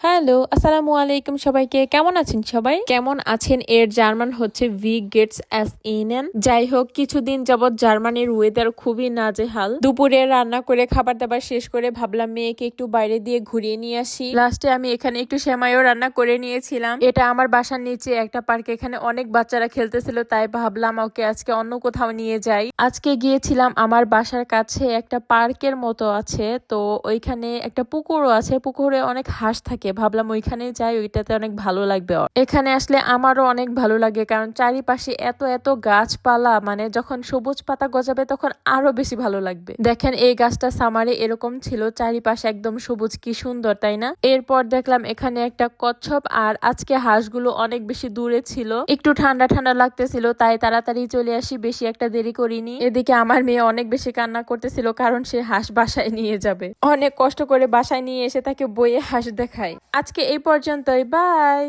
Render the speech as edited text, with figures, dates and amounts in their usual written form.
Hello, আসসালামু আলাইকুম সবাইকে। কেমন আছেন সবাই? কেমন আছেন এর জার্মান হচ্ছে ভি গেটস অ্যাস ইনেন। যাই হোক, কিছুদিন যাবৎ জার্মানির ওয়েদার খুবই নাজেহাল। দুপুরে রান্না করে খাবার দাবার শেষ করে ভাবলাম মেয়েকে একটু বাইরে দিয়ে ঘুরিয়ে নিয়ে আসি। লাস্টে আমি এখানে একটু সেমাইও রান্না করে নিয়েছিলাম। এটা আমার বাসার নিচে একটা পার্ক, এখানে অনেক বাচ্চারা খেলতেছিল, তাই ভাবলাম ওকে আজকে অন্য কোথাও নিয়ে যাই। আজকে গিয়েছিলাম আমার বাসার কাছে একটা পার্কের মতো আছে, তো ওইখানে একটা পুকুরও আছে, পুকুরে অনেক হাঁস থাকে। ভাবলাম ওইখানে যাই, ওইটাতে অনেক ভালো লাগবে। এখানে আসলে আমারও অনেক ভালো লাগে, কারণ চারিপাশে এত এত গাছপালা, মানে যখন সবুজ পাতা গজাবে তখন আরো বেশি ভালো লাগবে। দেখেন এই গাছটা সামারে এরকম ছিল, চারিপাশে একদম সবুজ, কি সুন্দর তাই না? এরপর দেখলাম এখানে একটা কচ্ছপ, আর আজকে হাঁসগুলো অনেক বেশি দূরে ছিল, একটু ঠান্ডা ঠান্ডা লাগতেছিল, তাই তাড়াতাড়ি চলে আসি, বেশি একটা দেরি করিনি। এদিকে আমার মেয়ে অনেক বেশি কান্না করতেছিল, কারণ সে হাঁস বাসায় নিয়ে যাবে। অনেক কষ্ট করে বাসায় নিয়ে এসে তাকে বইয়ে হাঁস দেখায়। আজকে এই পর্যন্তই, বাই।